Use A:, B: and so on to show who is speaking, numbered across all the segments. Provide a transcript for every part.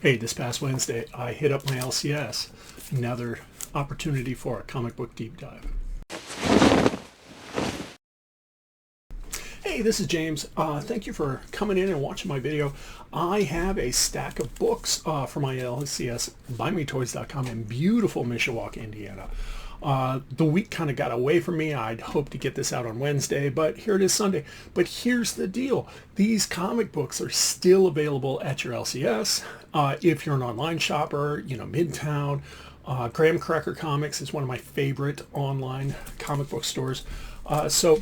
A: Hey, this past Wednesday, I hit up my LCS. Another opportunity for a comic book deep dive. Hey, this is James. Thank you for coming in and watching my video. I have a stack of books for my LCS, buymetoys.com in beautiful Mishawaka, Indiana. The week kind of got away from me. I'd hoped to get this out on Wednesday, but here it is Sunday. But here's the deal. These comic books are still available at your LCS. If you're an online shopper, Midtown, Graham Cracker Comics is one of my favorite online comic book stores. So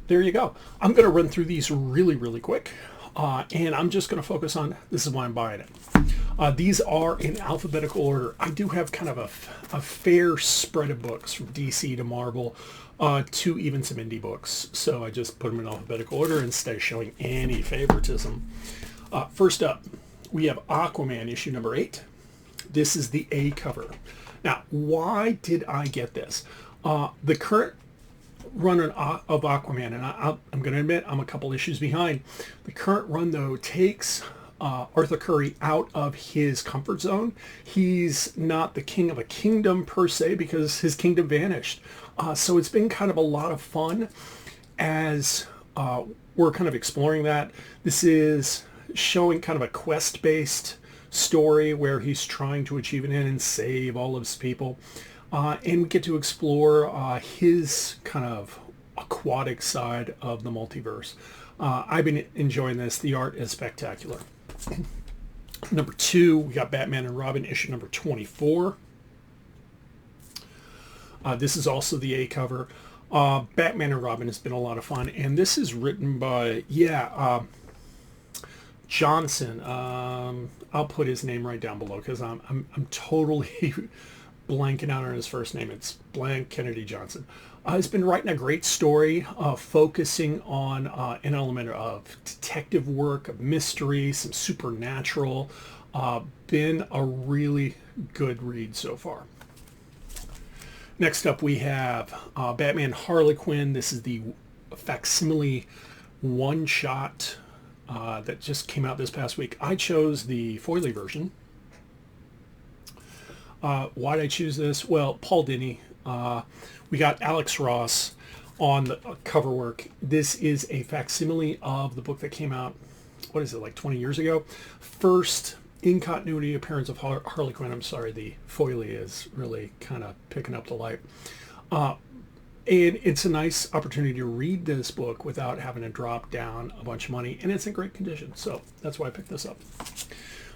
A: there you go. I'm going to run through these really quick. And I'm just going to focus on, this is why I'm buying it. These are in alphabetical order. I do have kind of a fair spread of books from DC to Marvel to even some indie books. So I just put them in alphabetical order instead of showing any favoritism. First up, we have Aquaman issue number 8. This is the A cover. Now, why did I get this? The current run of Aquaman, and I'm going to admit I'm a couple issues behind. The current run, though, takes Arthur Curry out of his comfort zone. He's not the king of a kingdom per se because his kingdom vanished. So it's been kind of a lot of fun as we're kind of exploring that. This is showing kind of a quest-based story where he's trying to achieve an end and save all of his people. And we get to explore his kind of aquatic side of the multiverse. I've been enjoying this. The art is spectacular. Number 2, we got Batman and Robin issue number 24. This is also the A cover. Batman and Robin has been a lot of fun, and this is written by Johnson. I'll put his name right down below because I'm totally blanking out on his first name. It's blank Kennedy Johnson. He's been writing a great story focusing on an element of detective work, of mystery, some supernatural. Been a really good read so far. Next up we have Batman Harley Quinn. This is the facsimile one-shot that just came out this past week. I chose the foily version. Why did I choose this? Well, Paul Dini. We got Alex Ross on the cover work. This is a facsimile of the book that came out, what is it, like 20 years ago? First in continuity appearance of Harley Quinn. I'm sorry, the foily is really kind of picking up the light. And it's a nice opportunity to read this book without having to drop down a bunch of money, and it's in great condition. So that's why I picked this up.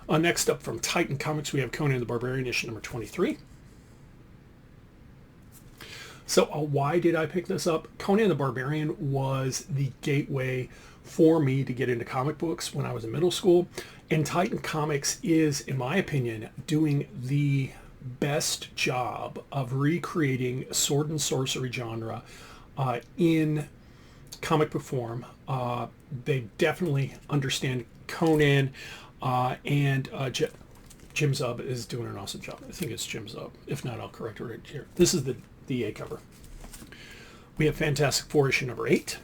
A: Next up from Titan Comics, we have Conan the Barbarian issue number 23. So why did I pick this up? Conan the Barbarian was the gateway for me to get into comic books when I was in middle school. And Titan Comics is, in my opinion, doing the best job of recreating sword and sorcery genre in comic book form. They definitely understand Conan. And Jim Zub is doing an awesome job. I think it's Jim Zub. If not, I'll correct it right here. This is the A cover. We have Fantastic Four issue number 8.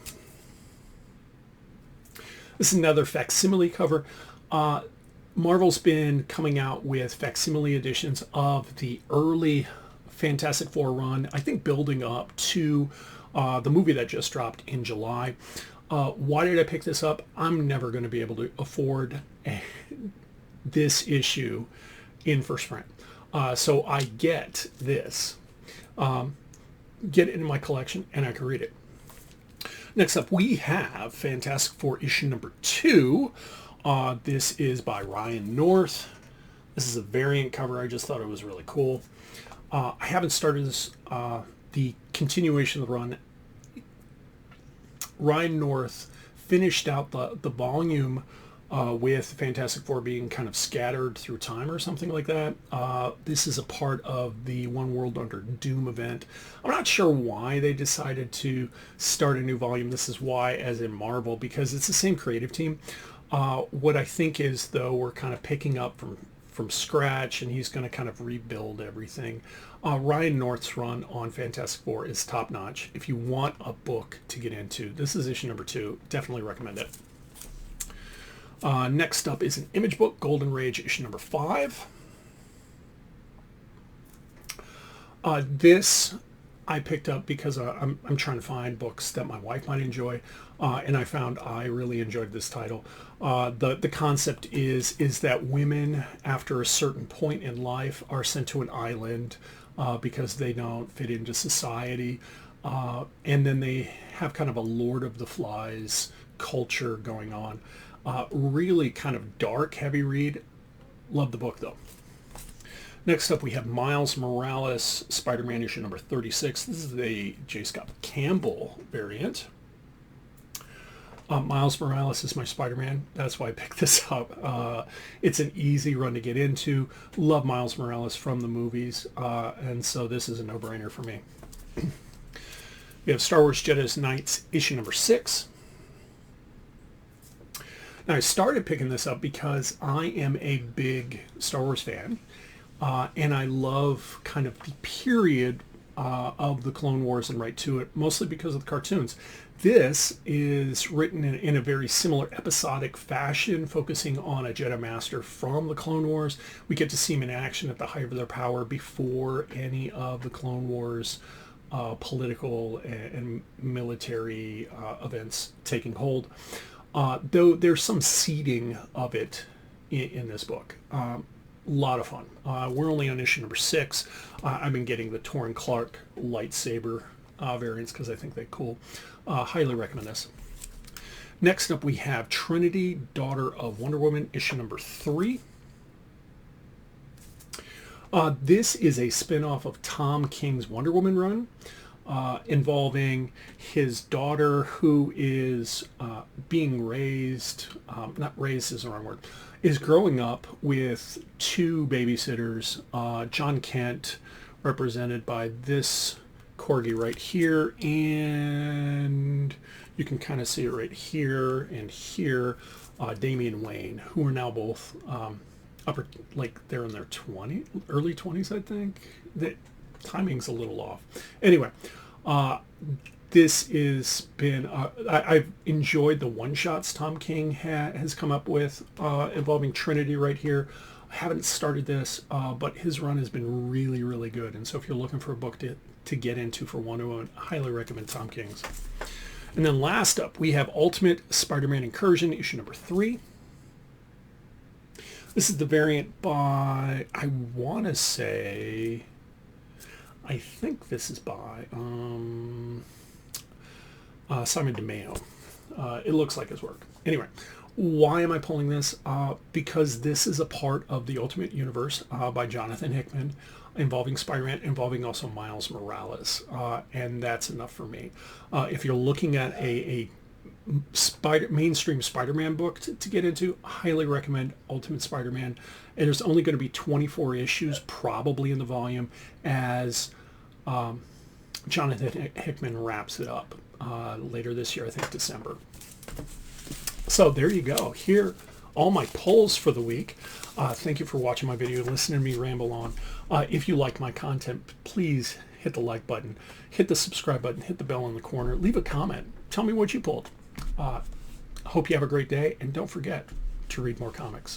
A: This is another facsimile cover. Marvel's been coming out with facsimile editions of the early Fantastic Four run, I think building up to the movie that just dropped in July. Why did I pick this up? I'm never going to be able to afford this issue in first print. So I get this, get it in my collection, and I can read it. Next up, we have Fantastic Four issue number 2. This is by Ryan North. This is a variant cover. I just thought it was really cool. I haven't started this, the continuation of the run. Ryan North finished out the volume with Fantastic Four being kind of scattered through time or something like that. This is a part of the One World Under Doom event. I'm not sure why they decided to start a new volume. This is why, as in Marvel, because it's the same creative team. What I think is, though, we're kind of picking up from scratch, and he's going to kind of rebuild everything. Ryan North's run on Fantastic Four is top-notch. If you want a book to get into, this is issue number 2. Definitely recommend it. Next up is an image book, Golden Rage, issue number 5. This I picked up because I'm trying to find books that my wife might enjoy, and I found I really enjoyed this title. The concept is that women, after a certain point in life, are sent to an island because they don't fit into society, and then they have kind of a Lord of the Flies culture going on. Really kind of dark, heavy read. Love the book though. Next up, we have Miles Morales, Spider-Man issue number 36. This is the J. Scott Campbell variant. Miles Morales is my Spider-Man. That's why I picked this up. It's an easy run to get into. Love Miles Morales from the movies, and so this is a no-brainer for me. We have Star Wars Jedi Knights issue number 6. Now, I started picking this up because I am a big Star Wars fan. And I love kind of the period of the Clone Wars and right to it, mostly because of the cartoons. This is written in a very similar episodic fashion, focusing on a Jedi Master from the Clone Wars. We get to see him in action at the height of their power before any of the Clone Wars political and military events taking hold. Though there's some seeding of it in this book. Lot of fun. We're only on issue number 6. I've been getting the Torrin Clark lightsaber variants because I think they're cool. Highly recommend this. Next up, we have Trinity, Daughter of Wonder Woman, issue number 3. This is a spin-off of Tom King's Wonder Woman run, involving his daughter, who is being raised, not raised is the wrong word, is growing up with 2 babysitters, John Kent, represented by this corgi right here, and you can kind of see it right here and here, Damian Wayne, who are now both upper, like they're in their early 20s, I think. The timing's a little off. Anyway, this has been, I've enjoyed the one-shots Tom King has come up with involving Trinity right here. I haven't started this, but his run has been really, really good. And so if you're looking for a book to get into for Wonder Woman, I highly recommend Tom King's. And then last up, we have Ultimate Spider-Man Incursion, issue number 3. This is the variant by, I want to say, I think this is by Simon DeMeo. It looks like his work. Anyway, why am I pulling this? Because this is a part of the Ultimate Universe by Jonathan Hickman, involving Spider-Man, involving also Miles Morales, and that's enough for me. If you're looking at a mainstream Spider-Man book to get into, highly recommend Ultimate Spider-Man. And there's only going to be 24 issues probably in the volume as Jonathan Hickman wraps it up later this year, I think December. So there you go. Here, all my pulls for the week. Thank you for watching my video, listening to me ramble on. If you like my content, please hit the like button, hit the subscribe button, hit the bell in the corner, leave a comment. Tell me what you pulled. Hope you have a great day, and don't forget to read more comics.